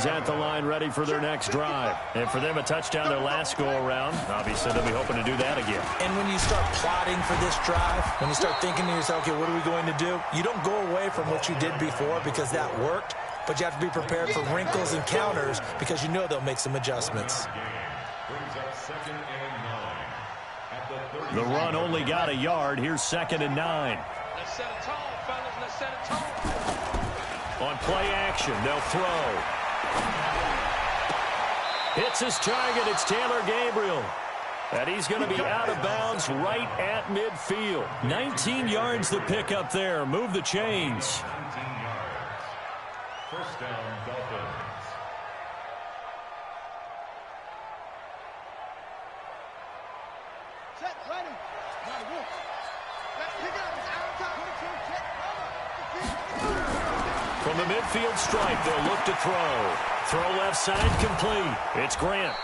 at the line ready for their next drive. And for them, a touchdown their last go-around. Obviously, they'll be hoping to do that again. And when you start plotting for this drive, when you start thinking to yourself, okay, what are we going to do? You don't go away from what you did before because that worked, but you have to be prepared for wrinkles and counters because you know they'll make some adjustments. The run only got a yard. Here's 2nd and 9. Let's set a tone, fellas. Let's set a tone. On play action, they'll throw. Hits his target. It's Taylor Gabriel. And he's going to be out of bounds right at midfield. 19 yards to pick up there. Move the chains. 19 yards. First down, Dolphins. Set, ready. From the midfield stripe, they'll look to throw. Throw left side, complete. It's Grant.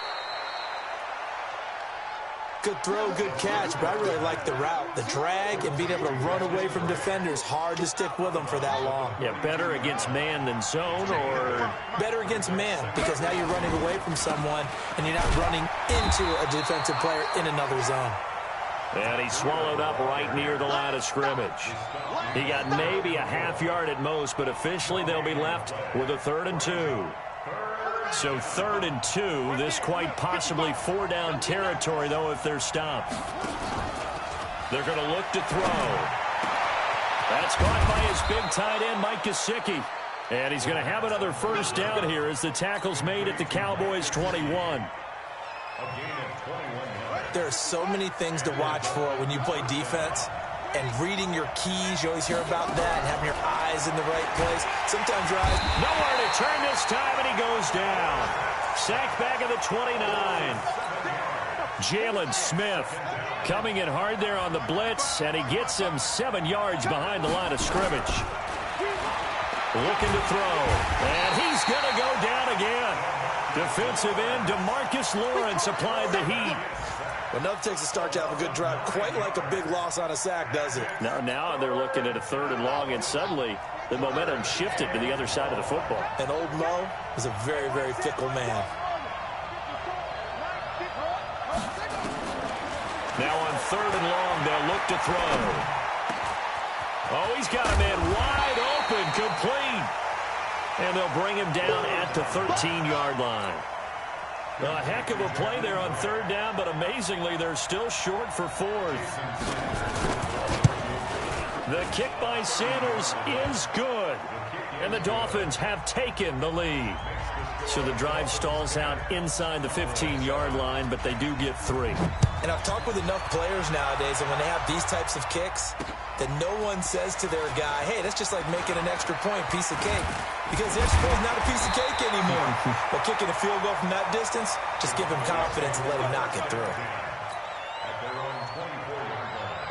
Good throw, good catch, but I really like the route. The drag and being able to run away from defenders, hard to stick with them for that long. Yeah, better against man than zone, or? Better against man, because now you're running away from someone, and you're not running into a defensive player in another zone. And he swallowed up right near the line of scrimmage. He got maybe a half yard at most, but officially they'll be left with a 3rd and 2. So 3rd and 2, this quite possibly 4-down territory, though, if they're stopped. They're going to look to throw. That's caught by his big tight end, Mike Gesicki. And he's going to have another first down here as the tackle's made at the Cowboys' 21. There are so many things to watch for when you play defense. And reading your keys, you always hear about that, and having your eyes in the right place. Sometimes your eyes... Nowhere to turn this time, and he goes down. Sacked back at the 29. Jalen Smith coming in hard there on the blitz, and he gets him 7 yards behind the line of scrimmage. Looking to throw, and he's going to go down again. Defensive end DeMarcus Lawrence applied the heat. Well, nothing takes a start to have a good drive, quite like a big loss on a sack, does it? Now they're looking at a 3rd and long, and suddenly the momentum shifted to the other side of the football. And old Mo is a very, very fickle man. Now on 3rd and long, they'll look to throw. Oh, he's got a man wide open, complete. And they'll bring him down at the 13-yard line. A heck of a play there on 3rd down, but amazingly, they're still short for 4th. The kick by Sanders is good. And the Dolphins have taken the lead. So the drive stalls out inside the 15-yard line, but they do get 3. And I've talked with enough players nowadays, and when they have these types of kicks, that no one says to their guy, hey, that's just like making an extra point, piece of cake. Because the extra point is not a piece of cake anymore. But kicking a field goal from that distance, just give him confidence and let him knock it through. At their own 24-yard line.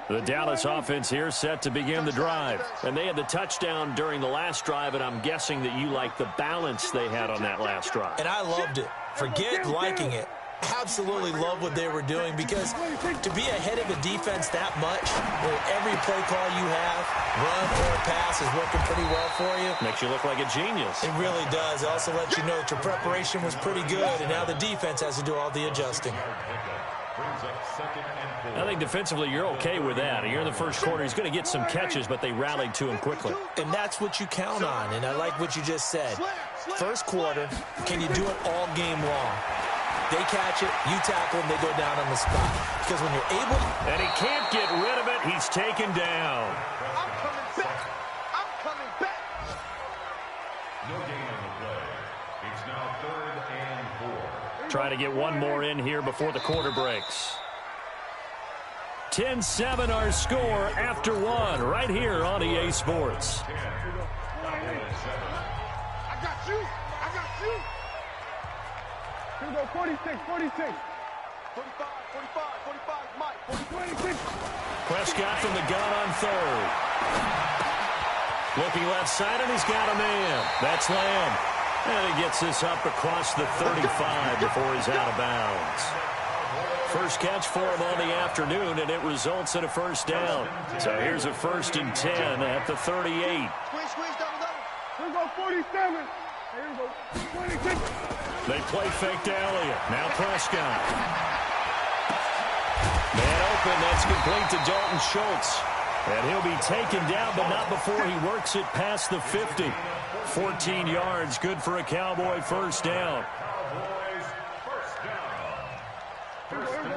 The Dallas offense here set to begin the drive. And they had the touchdown during the last drive, and I'm guessing that you like the balance they had on that last drive. And I loved it. Forget liking it. Absolutely love what they were doing, because to be ahead of a defense that much, where every play call you have, run or pass, is working pretty well for you. Makes you look like a genius. It really does. It also lets you know that your preparation was pretty good, and now the defense has to do all the adjusting. I think defensively you're okay with that. Here in the first quarter, he's going to get some catches, but they rallied to him quickly. And that's what you count on, and I like what you just said. First quarter, can you do it all game long? They catch it, you tackle them, they go down on the spot. Because when you're able... And he can't get rid of it. He's taken down. I'm coming back. I'm coming back. No gain on the play. It's now 3rd and 4. Try to get one more in here before the quarter breaks. 10-7 our score after one right here on EA Sports. I got you. I got you. Here we go, 46, 46. 45, 45, Mike. 46. Prescott from the gun on 3rd. Looking left side, and he's got a man. That's Lamb. And he gets this up across the 35 before he's out of bounds. First catch for him on the afternoon, and it results in a first down. So here's a 1st and 10 at the 38. Squeeze, double. Here we go, 47. Here we go, 26. They play fake to Elliott. Now Prescott. Man open, that's complete to Dalton Schultz. And he'll be taken down, but not before he works it past the 50. 14 yards, good for a Cowboy first down.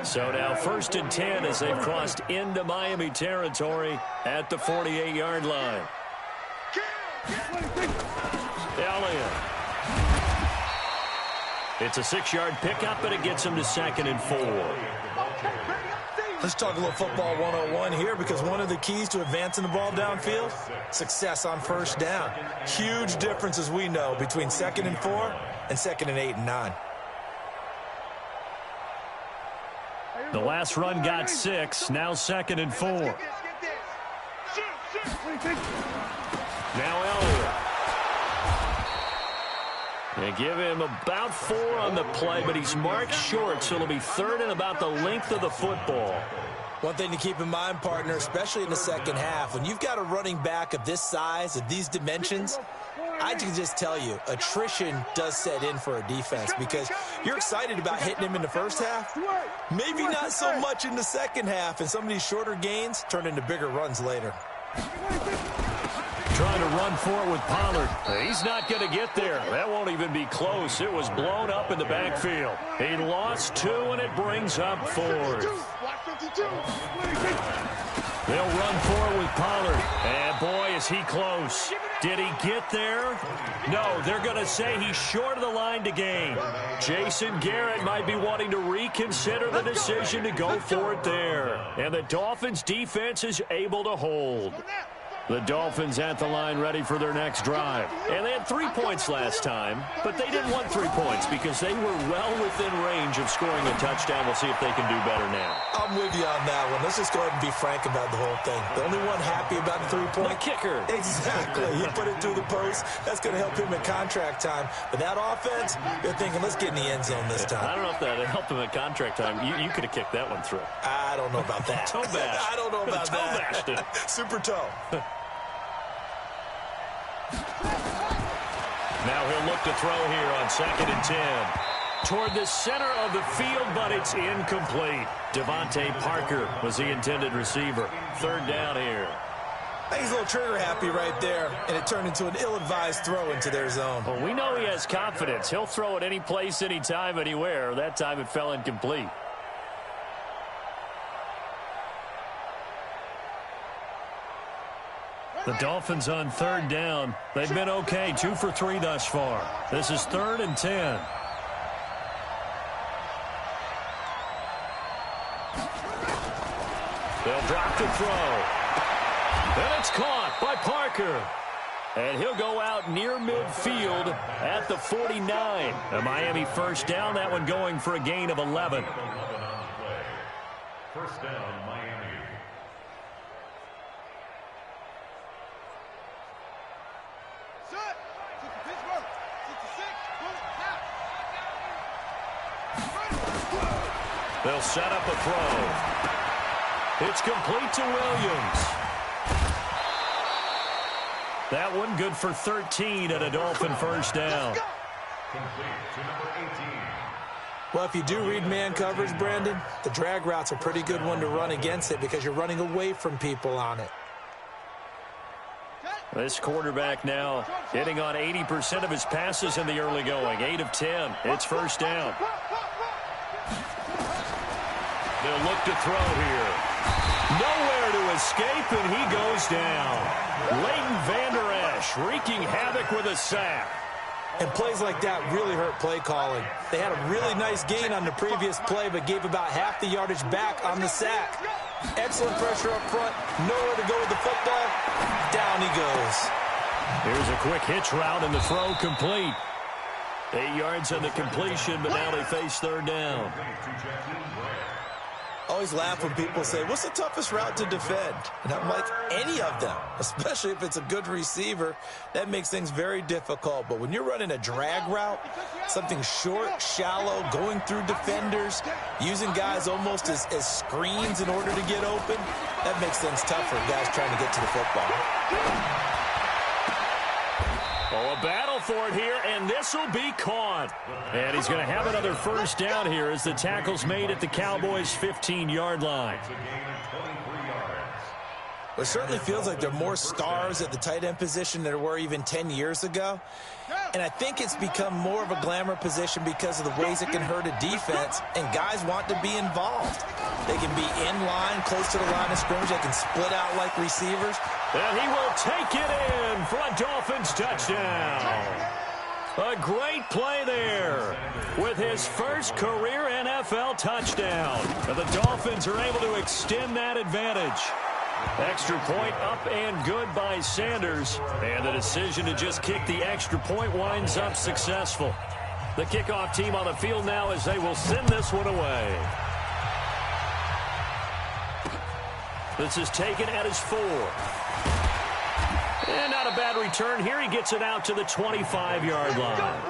So now 1st and 10 as they've crossed into Miami territory at the 48-yard line. Elliott. It's a 6-yard pickup, but it gets him to 2nd and 4. Let's talk a little football 101 here, because one of the keys to advancing the ball downfield, success on first down. Huge difference, as we know, between 2nd and 4 and 2nd and 8 and 9. The last run got 6, now 2nd and 4. Now Elliott. They give him about 4 on the play, but he's marked short, so it'll be 3rd and about the length of the football. One thing to keep in mind, partner, especially in the second half, when you've got a running back of this size, of these dimensions, I can just tell you, attrition does set in for a defense, because you're excited about hitting him in the first half. Maybe not so much in the second half, and some of these shorter gains turn into bigger runs later. Trying to run for it with Pollard. He's not going to get there. That won't even be close. It was blown up in the backfield. He lost 2, and it brings up 4th. They'll run for it with Pollard. And boy, is he close. Did he get there? No, they're going to say he's short of the line to gain. Jason Garrett might be wanting to reconsider the decision to go for it there. And the Dolphins' defense is able to hold. The Dolphins at the line ready for their next drive. And they had 3 points last time, but they didn't want 3 points because they were well within range of scoring a touchdown. We'll see if they can do better now. I'm with you on that one. Let's just go ahead and be frank about the whole thing. The only one happy about the 3-point. The kicker. Exactly. He put it through the post. That's going to help him in contract time. But that offense, they're thinking, let's get in the end zone this time. I don't know if that helped him at contract time. You could have kicked that one through. I don't know about that. Toe bash. I don't know about toe that. Bashed it. Super toe. Now he'll look to throw here on 2nd and 10. Toward the center of the field, but it's incomplete. Devontae Parker was the intended receiver. 3rd down here. I think he's a little trigger happy right there, and it turned into an ill-advised throw into their zone. Well, we know he has confidence. He'll throw it any place, anytime, anywhere. That time it fell incomplete. The Dolphins on 3rd down. They've been okay, 2 for 3 thus far. This is 3rd and 10. They'll drop the throw. And it's caught by Parker. And he'll go out near midfield at the 49. A Miami first down, that one going for a gain of 11. First down, Miami. They'll set up a throw. It's complete to Williams. That one good for 13 and a Dolphin first down. Complete to number 18. Well, if you do read man coverage, Brandon, the drag route's a pretty good one to run against it because you're running away from people on it. This quarterback now hitting on 80% of his passes in the early going. 8 of 10. It's first down. They'll look to throw here. Nowhere to escape, and he goes down. Leighton Vander Esch wreaking havoc with a sack. And plays like that really hurt play calling. They had a really nice gain on the previous play, but gave about half the yardage back on the sack. Excellent pressure up front. Nowhere to go with the football. Down he goes. Here's a quick hitch route, and the throw complete. 8 yards on the completion, but now they face 3rd down. Always laugh when people say, what's the toughest route to defend? And I'm like, any of them, especially if it's a good receiver. That makes things very difficult. But when you're running a drag route, something short, shallow, going through defenders, using guys almost as screens in order to get open, that makes things tough for guys trying to get to the football. Oh, a battle for it here, and this will be caught. And he's going to have another first down here as the tackle's made at the Cowboys' 15-yard line. It certainly feels like there are more stars at the tight end position than there were even 10 years ago. And I think it's become more of a glamour position because of the ways it can hurt a defense, and guys want to be involved. They can be in line, close to the line of scrimmage. They can split out like receivers. And he will take it in for a Dolphins touchdown. A great play there with his first career NFL touchdown. And the Dolphins are able to extend that advantage. Extra point up and good by Sanders. And the decision to just kick the extra point winds up successful. The kickoff team on the field now as they will send this one away. This is taken at his 4. And not a bad return here. He gets it out to the 25-yard line.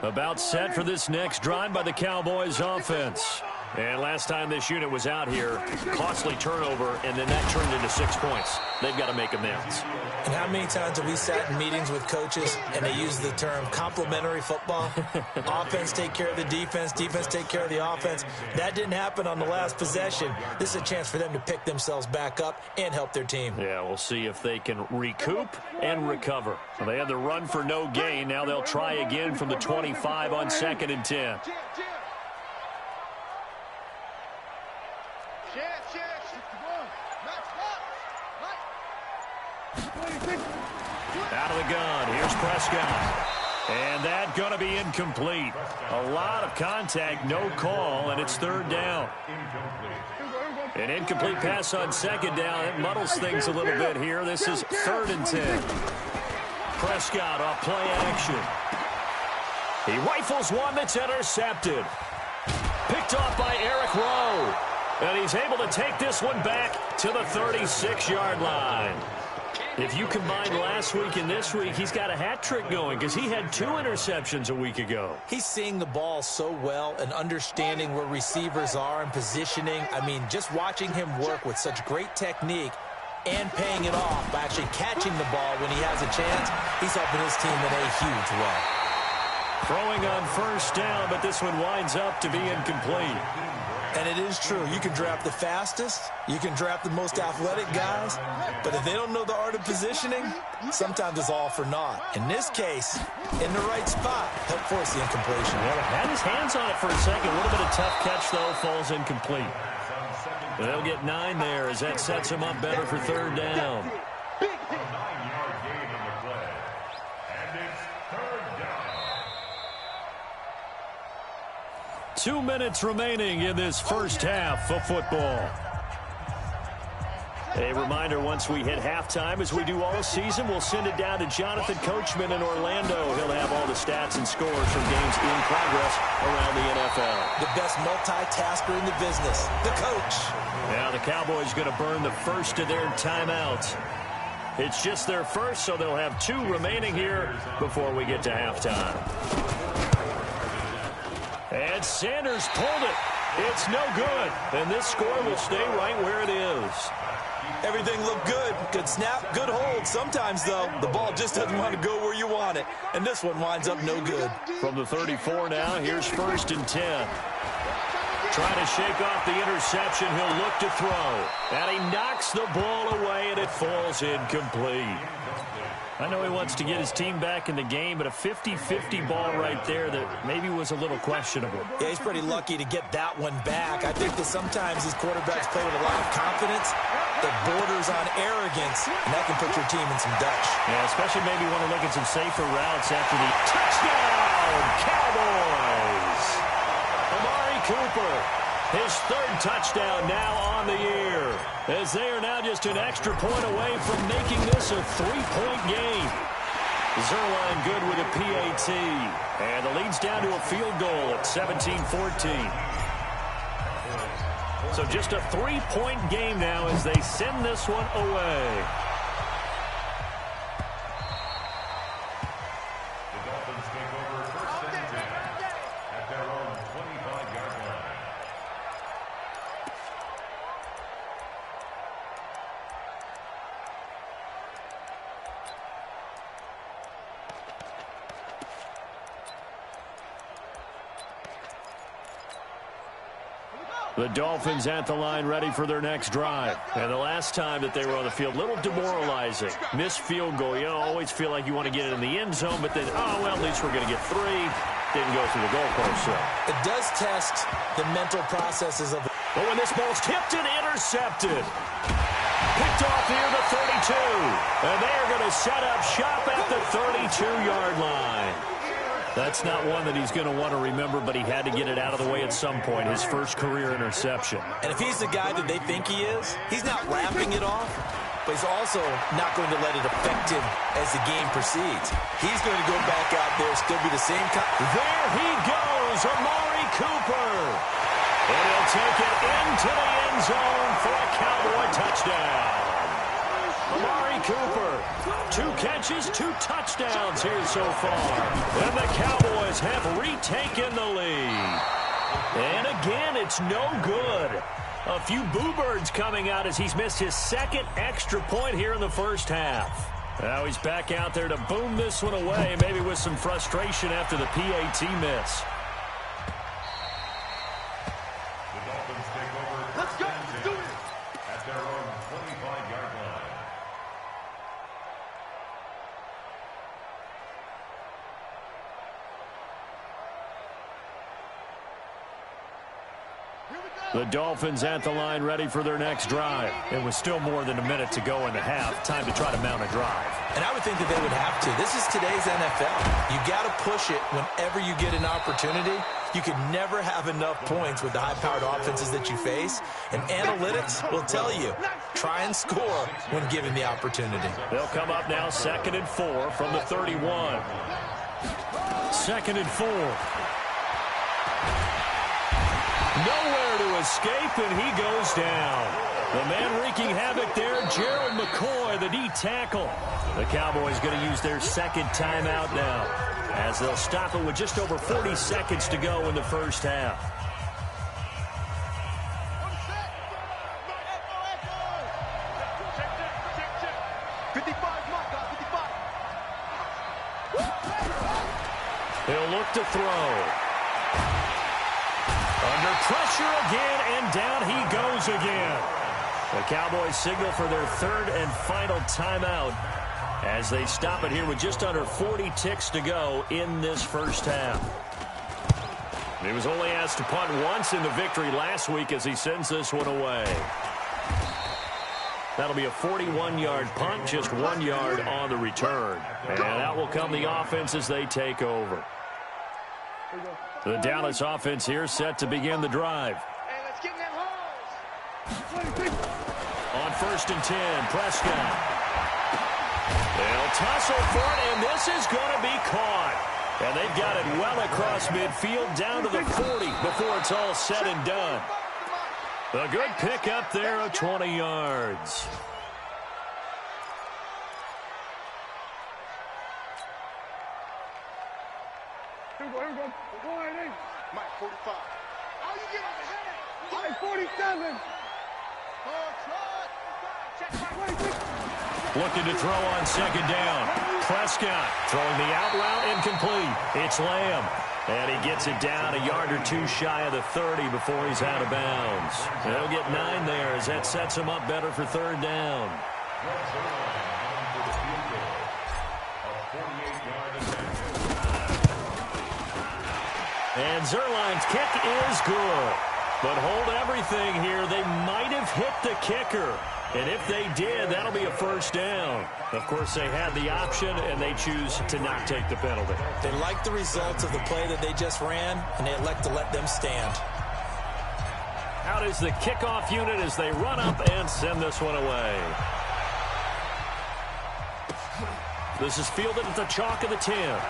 About set for this next drive by the Cowboys offense. And last time this unit was out here, costly turnover, and then that turned into 6 points. They've got to make amends. And how many times have we sat in meetings with coaches and they use the term complementary football? Offense take care of the defense, defense take care of the offense. That didn't happen on the last possession. This is a chance for them to pick themselves back up and help their team. Yeah, we'll see if they can recoup and recover. Well, they had the run for no gain. Now they'll try again from the 25 on 2nd and 10. Out of the gun. Here's Prescott. And that going to be incomplete. A lot of contact, no call, and it's 3rd down. An incomplete pass on 2nd down. It muddles things a little bit here. This is 3rd and 10. Prescott off play action. He rifles one that's intercepted. Picked off by Eric Rowe. And he's able to take this one back to the 36-yard line. If you combine last week and this week, he's got a hat trick going because he had 2 interceptions a week ago. He's seeing the ball so well and understanding where receivers are and positioning. I mean, just watching him work with such great technique and paying it off by actually catching the ball when he has a chance, he's helping his team in a huge way. Throwing on 1st down, but this one winds up to be incomplete. And it is true. You can draft the fastest. You can draft the most athletic guys. But if they don't know the art of positioning, sometimes it's all for naught. In this case, in the right spot, help force the incompletion. Well, had his hands on it for a second. A little bit of tough catch, though, falls incomplete. But they'll get 9 there as that sets him up better for 3rd down. 2 minutes remaining in this first half of football. A reminder, once we hit halftime, as we do all season, we'll send it down to Jonathan Coachman in Orlando. He'll have all the stats and scores from games in progress around the NFL. The best multitasker in the business, the coach. Now the Cowboys going to burn the first of their timeouts. It's just their first, so they'll have 2 remaining here before we get to halftime. And Sanders pulled it. It's no good. And this score will stay right where it is. Everything looked good. Good snap, good hold. Sometimes, though, the ball just doesn't want to go where you want it. And this one winds up no good. From the 34 now, here's 1st and 10. Trying to shake off the interception. He'll look to throw. And he knocks the ball away, and it falls incomplete. I know he wants to get his team back in the game, but a 50-50 ball right there that maybe was a little questionable. Yeah, he's pretty lucky to get that one back. I think that sometimes these quarterbacks play with a lot of confidence that borders on arrogance, and that can put your team in some dutch. Yeah, especially maybe want to look at some safer routes after the touchdown, Cowboys. Amari Cooper. His third touchdown now on the year, as they are now just an extra point away from making this a 3-point game. Zerline good with a PAT, and the lead's down to a field goal at 17-14. So just a 3-point game now as they send this one away. The Dolphins take over first and 10 at their own 25-yard line. The Dolphins at the line ready for their next drive. And the last time that they were on the field, a little demoralizing. Missed field goal. You always feel like you want to get it in the end zone, but then, oh, well, at least we're going to get 3. Didn't go through the goalpost, so. It does test the mental processes of... But when this ball's tipped and intercepted. Picked off near the 32. And they are going to set up shop at the 32-yard line. That's not one that he's going to want to remember, but he had to get it out of the way at some point, his first career interception. And if he's the guy that they think he is, he's not lapping it off, but he's also not going to let it affect him as the game proceeds. He's going to go back out there, still be the same kind. There he goes, Amari Cooper. And he'll take it into the end zone for a Cowboy touchdown. Amari Cooper, 2 catches, 2 touchdowns here so far. And the Cowboys have retaken the lead. And again, it's no good. A few boo birds coming out as he's missed his second extra point here in the first half. Now he's back out there to boom this one away, maybe with some frustration after the PAT miss. The Dolphins take over first and 10 at their own 25-yard line. The Dolphins at the line ready for their next drive. It was still more than a minute to go in the half. Time to try to mount a drive. And I would think that they would have to. This is today's NFL. You got to push it whenever you get an opportunity. You can never have enough points with the high-powered offenses that you face. And analytics will tell you, try and score when given the opportunity. They'll come up now 2nd and 4 from the 31. 2nd and 4. Nowhere to escape, and he goes down. The man wreaking havoc there, Gerald McCoy, the D tackle. The Cowboys going to use their second timeout now, as they'll stop it with just over 40 seconds to go in the first half. He'll look to throw. Under pressure again, and down he goes again. The Cowboys signal for their third and final timeout as they stop it here with just under 40 ticks to go in this first half. He was only asked to punt once in the victory last week as he sends this one away. That'll be a 41-yard punt, just 1 yard on the return. And out will come the offense as they take over. The Dallas offense here set to begin the drive. Hey, let's get in them holes. On 1st and 10, Prescott. They'll tussle for it, and this is going to be caught. And they've got it well across midfield, down to the 40 before it's all said and done. A good pick up there of 20 yards. Here we go. Go right in. Mike, 45. Oh, you get on the head. Mike, 47. Looking to throw on 2nd down. Prescott throwing the out route incomplete. It's Lamb. And he gets it down a yard or 2 shy of the 30 before he's out of bounds. They'll get 9 there as that sets him up better for 3rd down. And Zerline's kick is good. But hold everything here. They might have hit the kicker. And if they did, that'll be a 1st down. Of course, they had the option, and they choose to not take the penalty. They like the results of the play that they just ran, and they elect to let them stand. Out is the kickoff unit as they run up and send this one away. This is fielded at the chalk of the 10.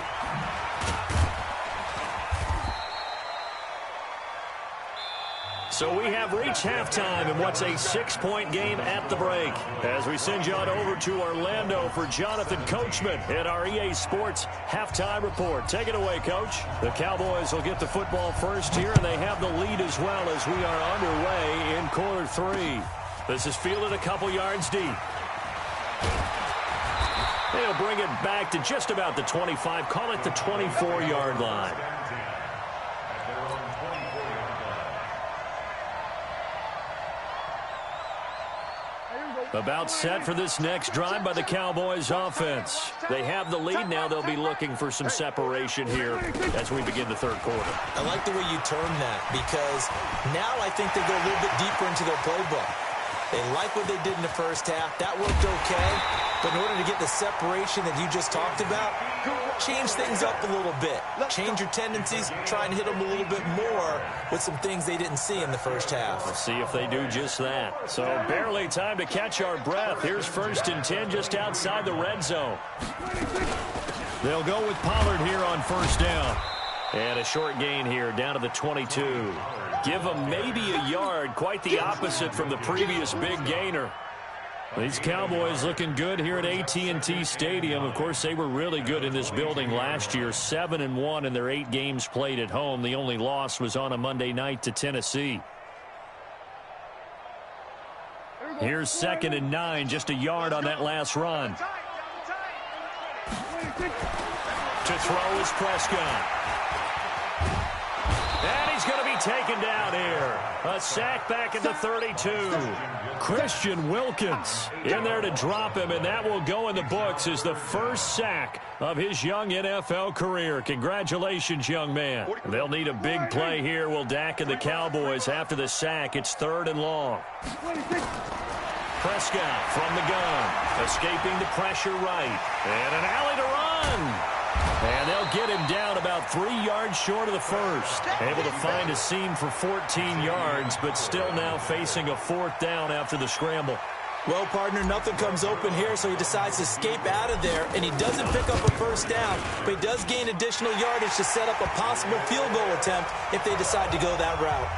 So we have reached halftime in what's a 6-point game at the break. As we send you on over to Orlando for Jonathan Coachman at our EA Sports Halftime Report. Take it away, Coach. The Cowboys will get the football first here, and they have the lead as well as we are underway in quarter 3. This is fielded a couple yards deep. They'll bring it back to just about the 25, call it the 24-yard line. About set for this next drive by the Cowboys offense. They have the lead now. They'll be looking for some separation here as we begin the third quarter. I like the way you term that because now I think they go a little bit deeper into their playbook. They like what they did in the first half. That worked okay. But in order to get the separation that you just talked about, change things up a little bit. Change your tendencies. Try and hit them a little bit more with some things they didn't see in the first half. We'll see if they do just that. So barely time to catch our breath. Here's 1st and 10 just outside the red zone. They'll go with Pollard here on 1st down. And a short gain here down to the 22. Give them maybe a yard, quite the opposite from the previous big gainer. These Cowboys looking good here at AT&T Stadium. Of course, they were really good in this building last year, 7-1 in their 8 games played at home. The only loss was on a Monday night to Tennessee. Here's 2nd and 9, just a yard on that last run. To throw is Prescott. And he's going to be taken down here. A sack back at the 32. Christian Wilkins in there to drop him, and that will go in the books as the first sack of his young NFL career. Congratulations, young man. They'll need a big play here, will Dak and the Cowboys after the sack. It's 3rd and long. Prescott from the gun, escaping the pressure right. And an alley to run. And they'll get him down about 3 yards short of the first. Able to find a seam for 14 yards, but still now facing a 4th down after the scramble. Well, partner, nothing comes open here, so he decides to escape out of there, and he doesn't pick up a 1st down, but he does gain additional yardage to set up a possible field goal attempt if they decide to go that route.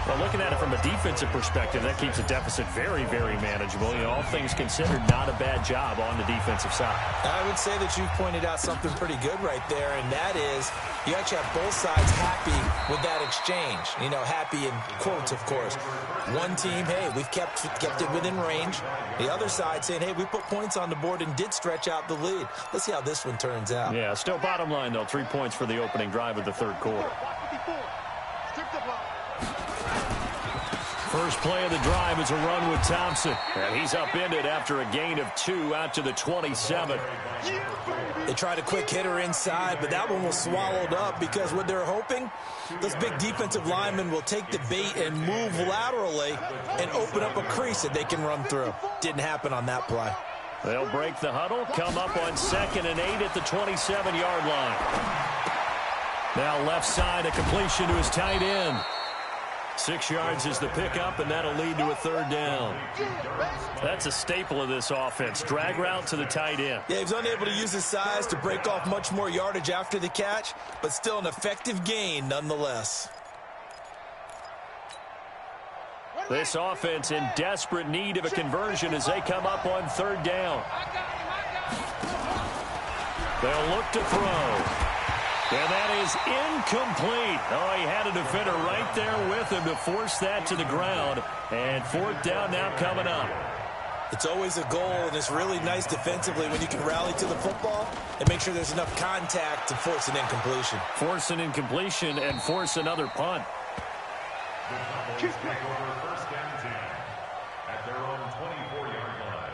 Well, looking at it from a defensive perspective, that keeps the deficit very, very manageable. You know, all things considered, not a bad job on the defensive side. I would say that you've pointed out something pretty good right there, and that is you actually have both sides happy with that exchange. You know, happy in quotes, of course. One team, hey, we've kept it within range. The other side saying, hey, we put points on the board and did stretch out the lead. Let's see how this one turns out. Yeah, still bottom line, though, 3 points for the opening drive of the third quarter. First play of the drive is a run with Thompson. And he's upended after a gain of 2 out to the 27. They tried a quick hitter inside, but that one was swallowed up because what they're hoping, those big defensive linemen will take the bait and move laterally and open up a crease that they can run through. Didn't happen on that play. They'll break the huddle, come up on 2nd and 8 at the 27-yard line. Now left side, a completion to his tight end. 6 yards is the pickup, and that'll lead to a 3rd down. That's a staple of this offense. Drag route to the tight end. Yeah, he's unable to use his size to break off much more yardage after the catch, but still an effective gain nonetheless. This offense in desperate need of a conversion as they come up on 3rd down. They'll look to throw. And that is incomplete. Oh, he had a defender right there with him to force that to the ground. And 4th down now coming up. It's always a goal, and it's really nice defensively when you can rally to the football and make sure there's enough contact to force an incompletion. Force an incompletion and force another punt. The Cowboys take over 1st and 10 at their own 24-yard line.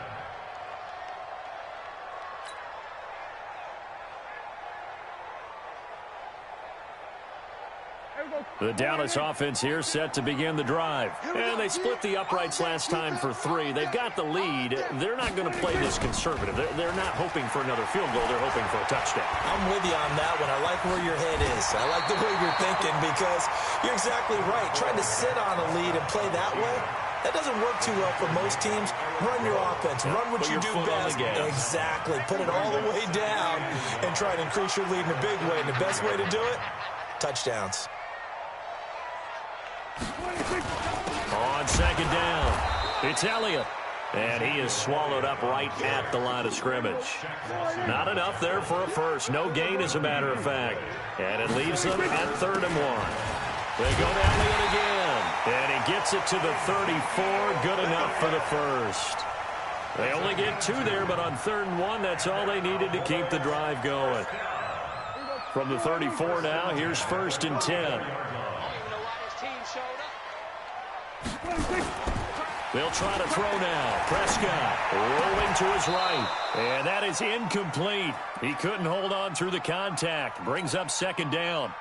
The Dallas offense here set to begin the drive. And they split the uprights last time for 3. They've got the lead. They're not going to play this conservative. They're not hoping for another field goal. They're hoping for a touchdown. I'm with you on that one. I like where your head is. I like the way you're thinking because you're exactly right. Trying to sit on a lead and play that way, that doesn't work too well for most teams. Run your offense. Run what you do best. Exactly. Put it all the way down and try to increase your lead in a big way. And the best way to do it, touchdowns. On second down, it's Elliott. And he is swallowed up right at the line of scrimmage. Not enough there for a first. No gain, as a matter of fact. And it leaves them at 3rd and 1. They go to Elliott again. And he gets it to the 34. Good enough for the first. They only get 2 there, but on 3rd and 1, that's all they needed to keep the drive going. From the 34 now, here's 1st and 10. They'll try to throw now. Prescott rolling to his right. And that is incomplete. He couldn't hold on through the contact. Brings up 2nd down.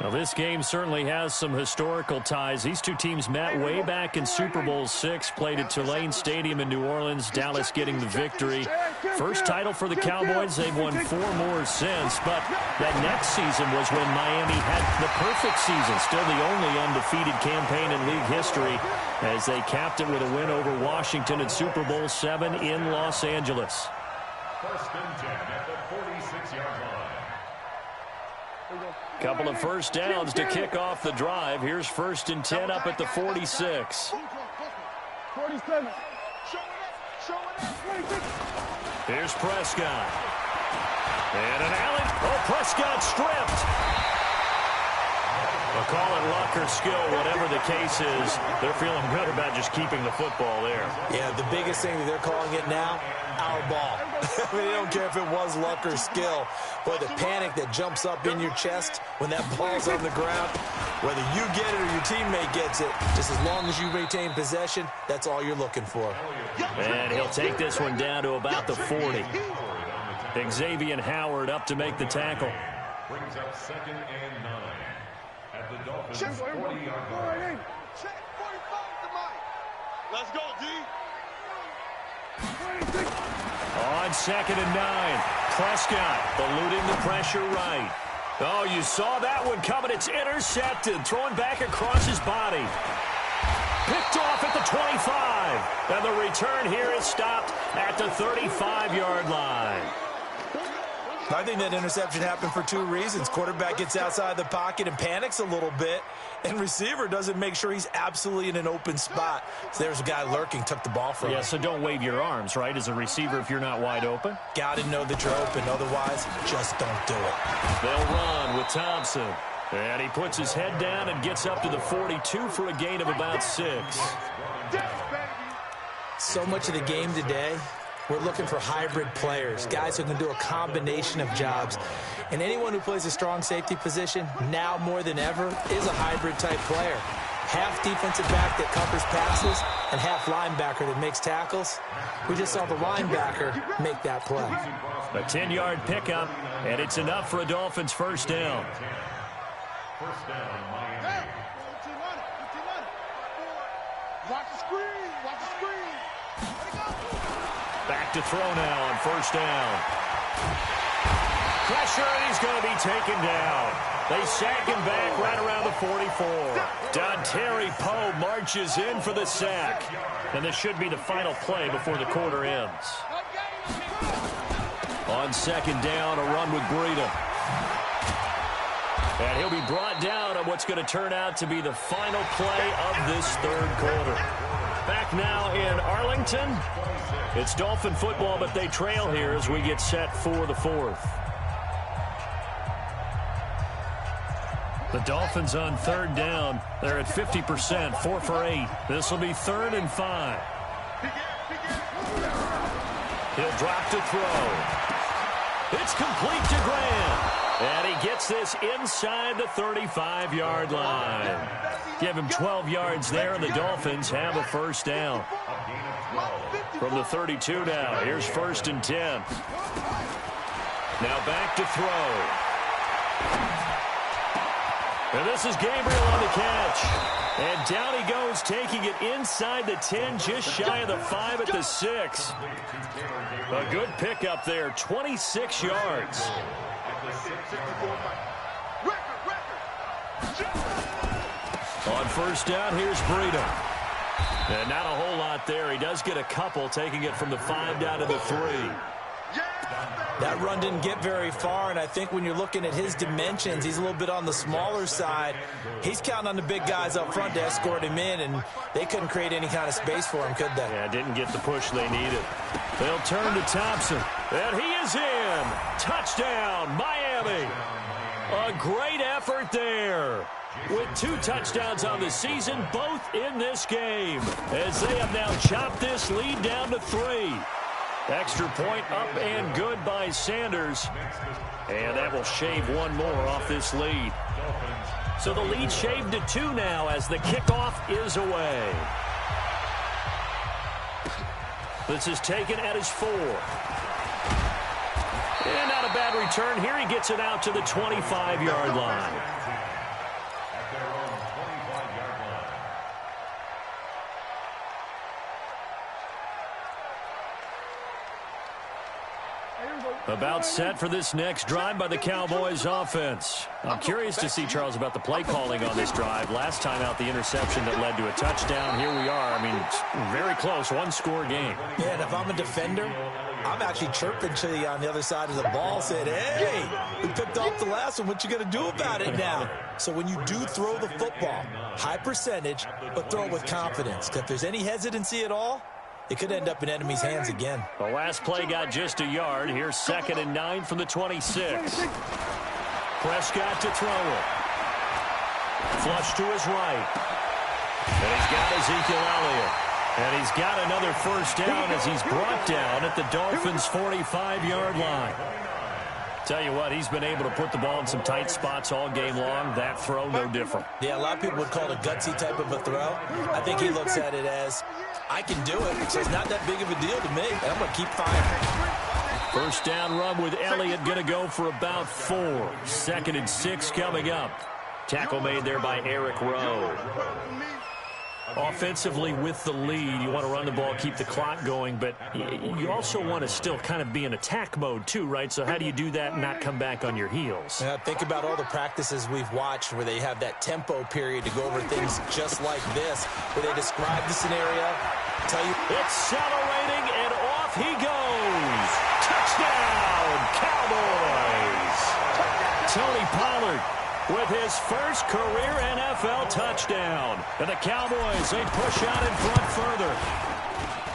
Now, this game certainly has some historical ties. These two teams met way back in Super Bowl VI, played at Tulane Stadium in New Orleans, Dallas getting the victory. First title for the Cowboys. They've won 4 more since, but that next season was when Miami had the perfect season, still the only undefeated campaign in league history, as they capped it with a win over Washington in Super Bowl VII in Los Angeles. 1st and 10 at the 46-yard line. Couple of first downs to kick off the drive. Here's 1st and 10 up at the 46. 47. Here's Prescott. And an alley. Oh, Prescott stripped. They'll call it luck or skill, whatever the case is. They're feeling good about just keeping the football there. Yeah, the biggest thing that they're calling it now, our ball. I mean, they don't care if it was luck or skill. But the panic that jumps up in your chest when that ball's on the ground, whether you get it or your teammate gets it, just as long as you retain possession, that's all you're looking for. And he'll take this one down to about the 40. Xavier Howard up to make the tackle. Brings up 2nd and 9 at the Dolphins' 40-yard line. Let's go, D. On 2nd and 9, Prescott eluding the pressure right. Oh, you saw that one coming. It's intercepted, thrown back across his body. Picked off at the 25. And the return here is stopped at the 35-yard line. I think that interception happened for 2 reasons. Quarterback gets outside the pocket and panics a little bit, and receiver doesn't make sure he's absolutely in an open spot. So there's a guy lurking, took the ball from him. Yeah, so don't wave your arms, right, as a receiver if you're not wide open? Got to know that you're open. Otherwise, just don't do it. They'll run with Thompson. And he puts his head down and gets up to the 42 for a gain of about 6. So much of the game today, we're looking for hybrid players, guys who can do a combination of jobs. And anyone who plays a strong safety position, now more than ever, is a hybrid-type player. Half defensive back that covers passes and half linebacker that makes tackles. We just saw the linebacker make that play. A 10-yard pickup, and it's enough for a Dolphins first down. First down, Miami. Watch the screen. Watch the screen. Back to throw now on first down. Pressure, and he's going to be taken down. They sack him back right around the 44. Dontari Poe marches in for the sack. And this should be the final play before the quarter ends. On second down, a run with Breida. And he'll be brought down on what's going to turn out to be the final play of this 3rd quarter. Back now in Arlington. It's Dolphin football, but they trail here as we get set for the 4th. The Dolphins on 3rd down. They're at 50%, 4 for 8. This will be 3rd and 5. He'll drop to throw. It's complete to Graham. And he gets this inside the 35-yard line. Give him 12 yards there, and the Dolphins have a first down. From the 32 now, here's 1st and 10. Now back to throw. And this is Gabriel on the catch. And down he goes, taking it inside the 10, just shy of the 5 at the 6. A good pickup there, 26 yards. On first down, here's Breida. And not a whole lot there. He does get a couple, taking it from the 5 down to the 3. That run didn't get very far, and I think when you're looking at his dimensions, he's a little bit on the smaller side. He's counting on the big guys up front to escort him in, and they couldn't create any kind of space for him, could they? Yeah, didn't get the push they needed. They'll turn to Thompson, and he is in. Touchdown, Miami. A great effort there. With 2 touchdowns on the season, both in this game, as they have now chopped this lead down to 3. Extra point up and good by Sanders. And that will shave one more off this lead. So the lead shaved to 2 now as the kickoff is away. This is taken at his 4. And not a bad return here. He gets it out to the 25-yard line. About set for this next drive by the Cowboys offense. I'm curious to see, Charles, about the play calling on this drive. Last time out, the interception that led to a touchdown. Here we are. I mean, it's very close, 1-score game. Yeah, and if I'm a defender, I'm actually chirping to you on the other side of the ball, saying, hey, we picked off the last one. What you going to do about it now? So when you do throw the football, high percentage, but throw it with confidence. If there's any hesitancy at all, it could end up in enemy's hands again. The last play got just a yard. Here's 2nd and 9 from the 26. Prescott to throw it. Flush to his right. And he's got Ezekiel Elliott. And he's got another first down as he's brought down at the Dolphins' 45-yard line. Tell you what, he's been able to put the ball in some tight spots all game long. That throw, no different. Yeah, a lot of people would call it a gutsy type of a throw. I think he looks at it as, I can do it, so it's not that big of a deal to me, and I'm going to keep firing. First down run with Elliott, going to go for about 4. 2nd and 6 coming up. Tackle made there by Eric Rowe. Offensively with the lead, you want to run the ball, keep the clock going, but you also want to still kind of be in attack mode too, right? So how do you do that and not come back on your heels? Yeah, think about all the practices we've watched where they have that tempo period to go over things just like this, where they describe the scenario, tell you accelerating, and off he goes. Touchdown, Cowboys! Tony Pollard with his first career NFL touchdown. And the Cowboys, they push out in front further.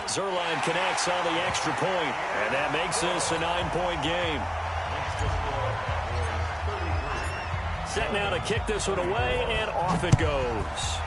Zerline connects on the extra point, and that makes this a 9-point game. Set now to kick this one away, and off it goes.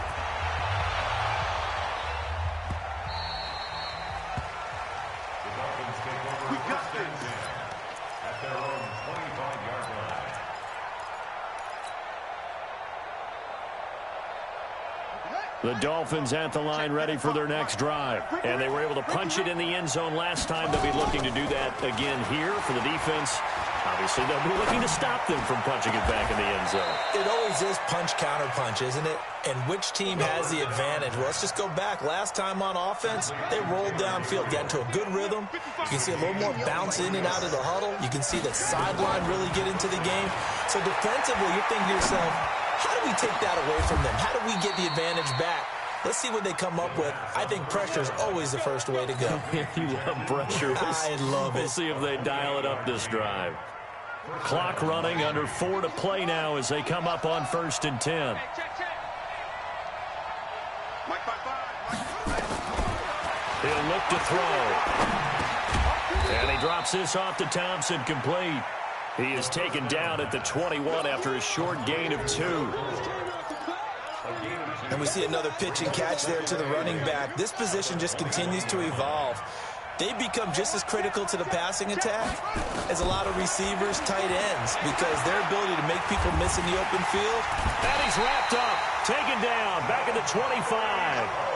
The Dolphins at the line ready for their next drive. And they were able to punch it in the end zone last time. They'll be looking to do that again here for the defense. Obviously, they'll be looking to stop them from punching it back in the end zone. It always is punch-counter-punch, isn't it? And which team has the advantage? Well, let's just go back. Last time on offense, they rolled downfield, got into a good rhythm. You can see a little more bounce in and out of the huddle. You can see the sideline really get into the game. So defensively, you're thinking to yourself, how do we take that away from them? How do we get the advantage back? Let's see what they come up with. I think pressure is always the first way to go. You love pressure. I love it. We'll see if they dial it up this drive. Clock running, under 4 to play now as they come up on 1st and 10. He'll look to throw. And he drops this off to Thompson, complete. He is taken down at the 21 after a short gain of 2. And we see another pitch and catch there to the running back. This position just continues to evolve. They become just as critical to the passing attack as a lot of receivers, tight ends, because their ability to make people miss in the open field. And he's wrapped up, taken down, back at the 25.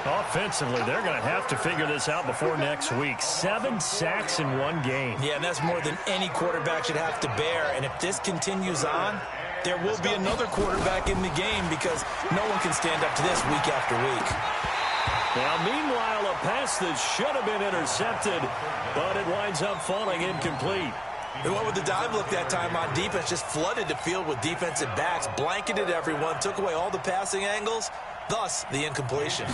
Offensively, they're going to have to figure this out before next week. 7 sacks in one game. Yeah, and that's more than any quarterback should have to bear. And if this continues on, there will be another quarterback in the game because no one can stand up to this week after week. Now, meanwhile, a pass that should have been intercepted, but it winds up falling incomplete. They went with the dive look that time on defense, just flooded the field with defensive backs, blanketed everyone, took away all the passing angles, thus the incompletion.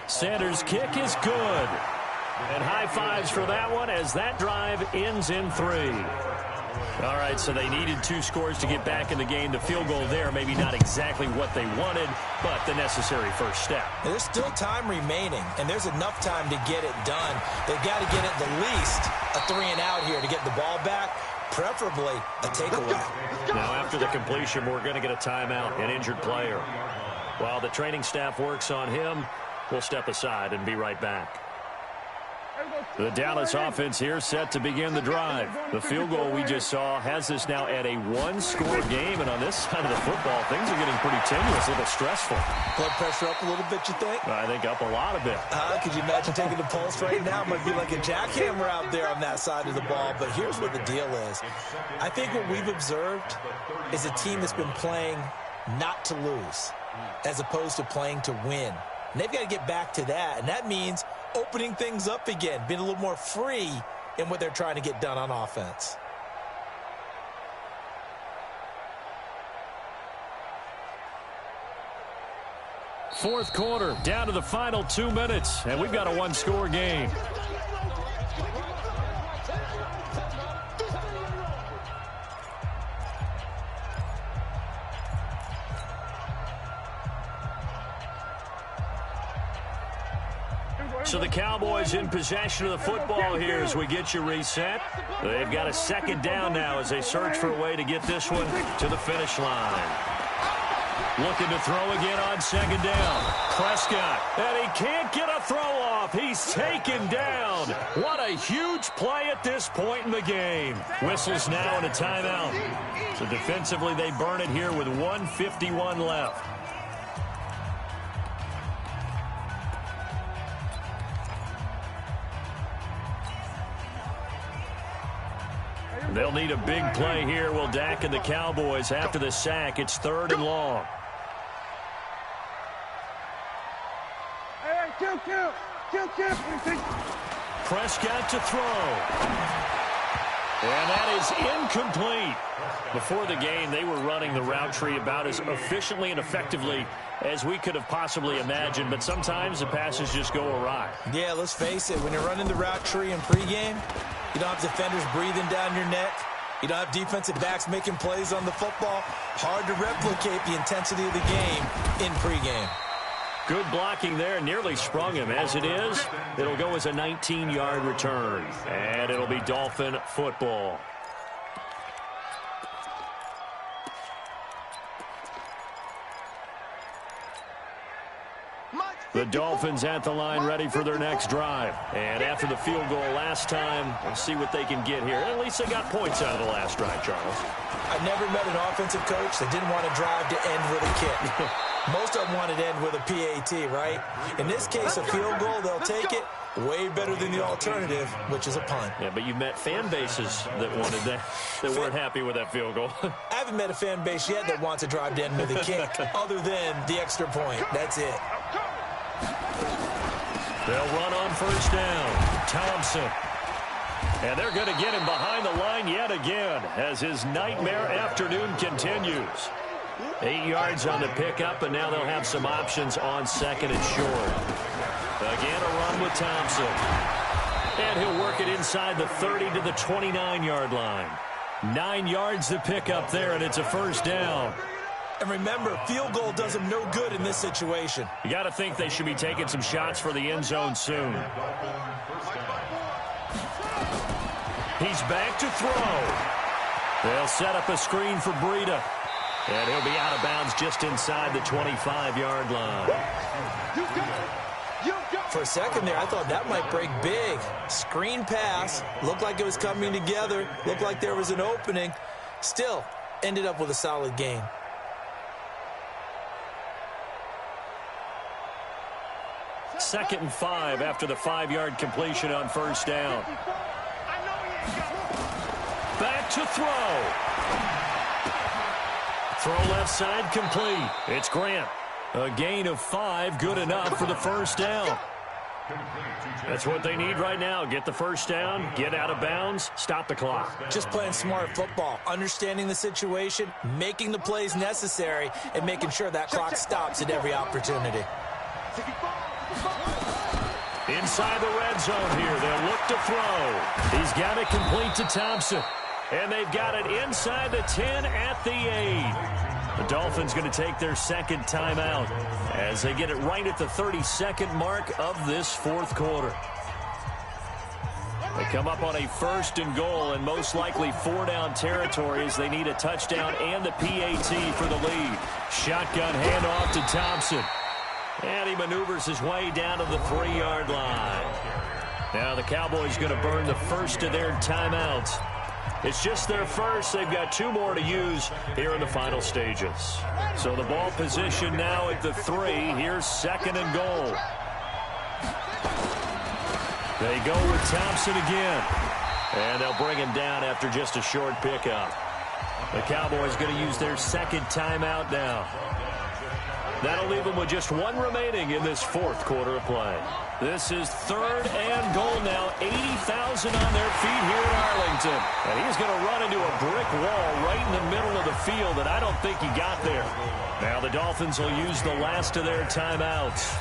Sanders' kick is good. And high fives for that one as that drive ends in 3. All right, so they needed 2 scores to get back in the game. The field goal there, maybe not exactly what they wanted, but the necessary first step. There's still time remaining, and there's enough time to get it done. They've got to get at the least a 3-and-out here to get the ball back, preferably a takeaway. Now, after the completion, we're going to get a timeout, an injured player. While the training staff works on him, we'll step aside and be right back. The Dallas offense here set to begin the drive. The field goal we just saw has us now at a 1-score game, and on this side of the football, things are getting pretty tenuous, a little stressful. Blood pressure up a little bit, you think? I think up a lot of it. Could you imagine taking the pulse right now? It might be like a jackhammer out there on that side of the ball, but here's what the deal is. I think what we've observed is a team that's been playing not to lose as opposed to playing to win. And they've got to get back to that, and that means opening things up again, being a little more free in what they're trying to get done on offense. Fourth quarter, down to the final 2 minutes, and we've got a 1-score game. So the Cowboys in possession of the football here as we get you reset. They've got a 2nd down now as they search for a way to get this one to the finish line. Looking to throw again on 2nd down. Prescott, and he can't get a throw off. He's taken down. What a huge play at this point in the game. Whistles now and a timeout. So defensively they burn it here with 1:51 left. They'll need a big play here. Will Dak and the Cowboys after the sack. It's 3rd and long. Hey, kill. Prescott to throw. And that is incomplete. Before the game, they were running the route tree about as efficiently and effectively as we could have possibly imagined, but sometimes the passes just go awry. Yeah, let's face it. When you're running the route tree in pregame, you don't have defenders breathing down your neck. You don't have defensive backs making plays on the football. Hard to replicate the intensity of the game in pregame. Good blocking there, nearly sprung him. As it is, it'll go as a 19-yard return, and it'll be Dolphin football. The Dolphins at the line ready for their next drive. And after the field goal last time, we'll see what they can get here. At least they got points out of the last drive, Charles. I've never met an offensive coach that didn't want to drive to end with a kick. Most of them wanted to end with a PAT, right? In this case, a field goal, they'll take it. Way better than the alternative, which is a punt. Yeah, but you've met fan bases that wanted that, that weren't happy with that field goal. I haven't met a fan base yet that wants to drive to end with a kick other than the extra point. That's it. They'll run on 1st down. Thompson. And they're going to get him behind the line yet again as his nightmare afternoon continues. 8 yards on the pickup, and now they'll have some options on 2nd and short. Again, a run with Thompson. And he'll work it inside the 30 to the 29-yard line. 9 yards to pick up there, and it's a 1st down. And remember, field goal does them no good in this situation. You got to think they should be taking some shots for the end zone soon. He's back to throw. They'll set up a screen for Breida. And he'll be out of bounds just inside the 25-yard line. For a second there, I thought that might break big. Screen pass. Looked like it was coming together. Looked like there was an opening. Still, ended up with a solid gain. Second and 5 after the 5-yard completion on 1st down. back to throw. Throw left side complete. It's Grant. A gain of 5, good enough for the first down. That's what they need right now. Get the first down, get out of bounds, stop the clock. Just playing smart football, understanding the situation, making the plays necessary, and making sure that clock stops at every opportunity. Inside the red zone here, they'll look to throw. He's got it complete to Thompson. And they've got it inside the 10 at the 8. The Dolphins going to take their second timeout as they get it right at the 32nd mark of this fourth quarter. They come up on a 1st and goal and most likely 4-down territory as they need a touchdown and the PAT for the lead. Shotgun handoff to Thompson. And he maneuvers his way down to the 3-yard line. Now the Cowboys going to burn the first of their timeouts. It's just their first. They've got 2 more to use here in the final stages. So the ball position now at the 3. Here's 2nd and goal. They go with Thompson again. And they'll bring him down after just a short pickup. The Cowboys going to use their second timeout now. That'll leave them with just 1 remaining in this fourth quarter of play. This is 3rd and goal now. 80,000 on their feet here at Arlington. And he's going to run into a brick wall right in the middle of the field, and I don't think he got there. Now the Dolphins will use the last of their timeouts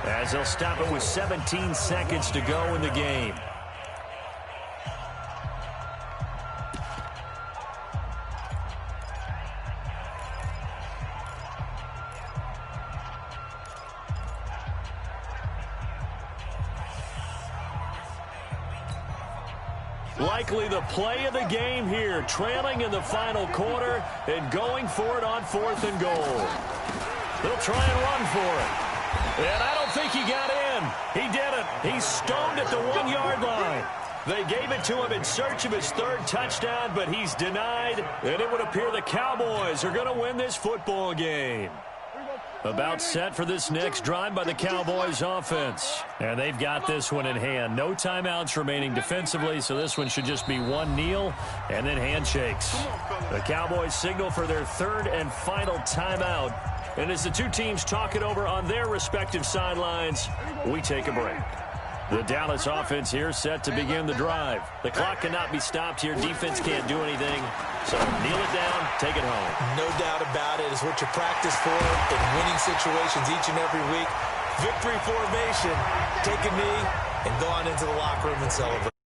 as they'll stop it with 17 seconds to go in the game. Likely the play of the game here, trailing in the final quarter and going for it on 4th and goal. They'll try and run for it. And I don't think he got in. He didn't. He's stoned at the 1-yard line. They gave it to him in search of his 3rd touchdown, but he's denied. And it would appear the Cowboys are going to win this football game. About set for this next drive by the Cowboys offense. And they've got this one in hand. No timeouts remaining defensively, so this one should just be 1 kneel and then handshakes. The Cowboys signal for their 3rd and final timeout. And as the 2 teams talk it over on their respective sidelines, we take a break. The Dallas offense here set to begin the drive. The clock cannot be stopped here. Defense can't do anything. So kneel it down, take it home. No doubt about it. It's what you practice for in winning situations each and every week. Victory formation. Take a knee and go on into the locker room and celebrate.